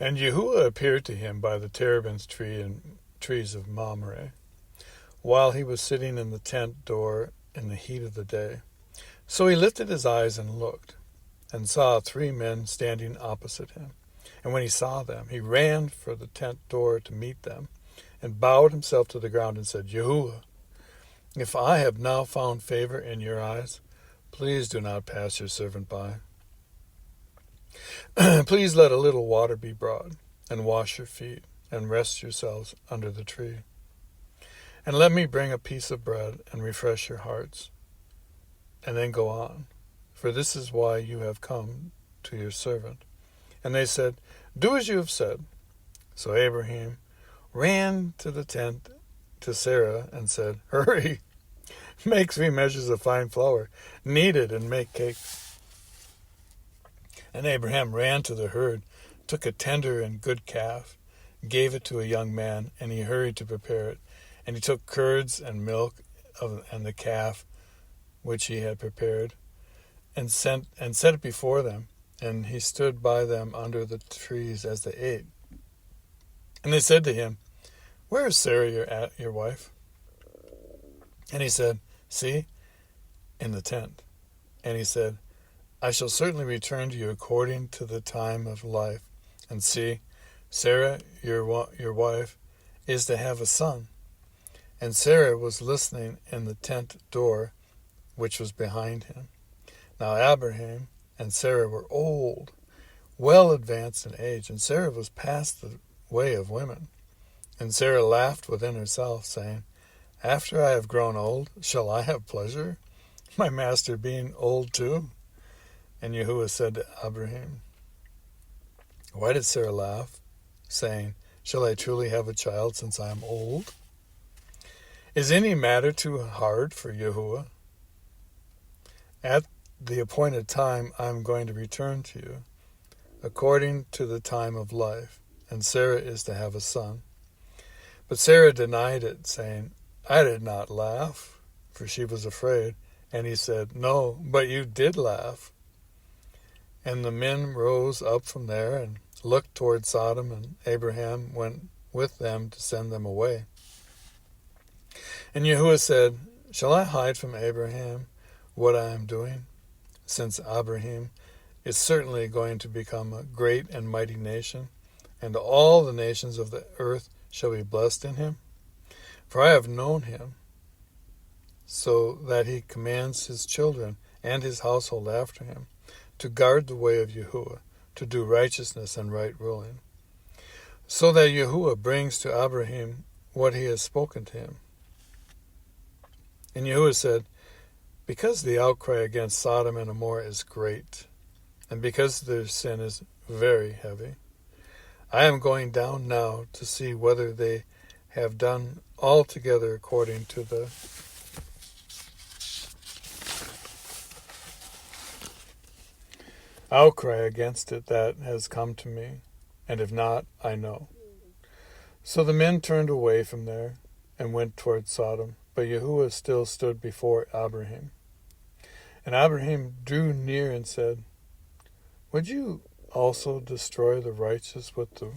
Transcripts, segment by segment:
And Yahuah appeared to him by the terebinth tree and trees of Mamre, while he was sitting in the tent door in the heat of the day. So he lifted his eyes and looked, and saw 3 men standing opposite him. And when he saw them, he ran for the tent door to meet them, and bowed himself to the ground and said, Yahuah, if I have now found favor in your eyes, please do not pass your servant by. Please let a little water be brought, and wash your feet, and rest yourselves under the tree. And let me bring a piece of bread, and refresh your hearts, and then go on, for this is why you have come to your servant. And they said, do as you have said. So Abraham ran to the tent to Sarah and said, hurry, make 3 measures of fine flour, knead it, and make cakes. And Abraham ran to the herd, took a tender and good calf, gave it to a young man, and he hurried to prepare it. And he took curds and milk and the calf which he had prepared, and set it before them. And he stood by them under the trees as they ate. And they said to him, where is Sarah your wife? And he said, see, in the tent. And he said, I shall certainly return to you according to the time of life. And see, Sarah, your wife, is to have a son. And Sarah was listening in the tent door, which was behind him. Now Abraham and Sarah were old, well advanced in age, and Sarah was past the way of women. And Sarah laughed within herself, saying, after I have grown old, shall I have pleasure, my master being old too? And Yahuah said to Abraham, why did Sarah laugh, saying, shall I truly have a child since I am old? Is any matter too hard for Yahuah? At the appointed time I am going to return to you, according to the time of life, and Sarah is to have a son. But Sarah denied it, saying, I did not laugh, for she was afraid. And he said, no, but you did laugh. And the men rose up from there and looked toward Sodom, and Abraham went with them to send them away. And Yahuah said, shall I hide from Abraham what I am doing, since Abraham is certainly going to become a great and mighty nation, and all the nations of the earth shall be blessed in him? For I have known him, so that he commands his children and his household after him to guard the way of Yahuah, to do righteousness and right ruling, so that Yahuah brings to Abraham what he has spoken to him. And Yahuah said, because the outcry against Sodom and Gomorrah is great, and because their sin is very heavy, I am going down now to see whether they have done altogether according to the outcry against it that has come to me, and if not, I know. So the men turned away from there and went toward Sodom, but Yahuah still stood before Abraham. And Abraham drew near and said, would you also destroy the righteous with the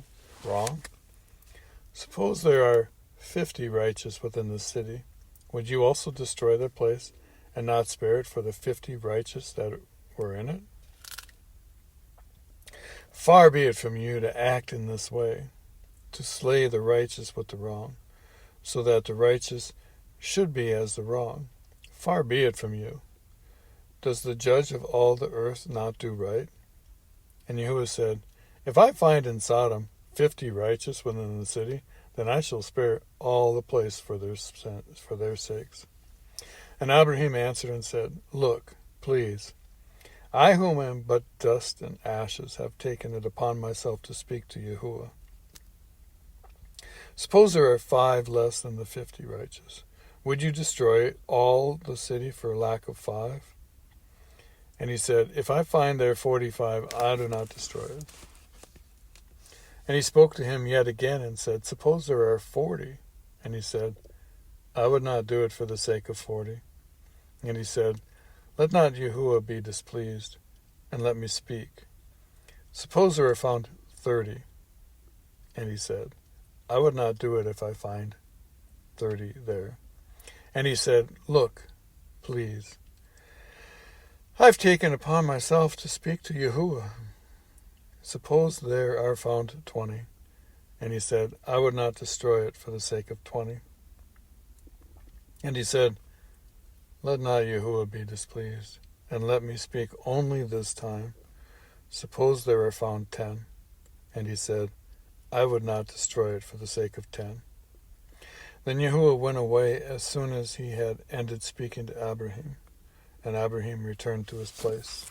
wrong? Suppose there are 50 righteous within the city. Would you also destroy their place and not spare it for the 50 righteous that were in it? Far be it from you to act in this way, to slay the righteous with the wrong, so that the righteous should be as the wrong. Far be it from you. Does the judge of all the earth not do right? And Yahuah said, if I find in Sodom 50 righteous within the city, then I shall spare all the place for their sakes. And Abraham answered and said, look, please, I whom am but dust and ashes have taken it upon myself to speak to Yahuah. Suppose there are 5 less than the 50 righteous. Would you destroy all the city for lack of 5? And he said, if I find there 45, I do not destroy it. And he spoke to him yet again and said, suppose there are 40. And he said, I would not do it for the sake of 40. And he said, let not Yahuah be displeased, and let me speak. Suppose there are found 30. And he said, I would not do it if I find 30 there. And he said, Look, please, I've taken upon myself to speak to Yahuah. Suppose there are found 20. And he said, I would not destroy it for the sake of 20. And he said, Let not Yahuah be displeased, and let me speak only this time. Suppose there are found 10. And he said, I would not destroy it for the sake of 10. Then Yahuah went away as soon as he had ended speaking to Abraham, and Abraham returned to his place.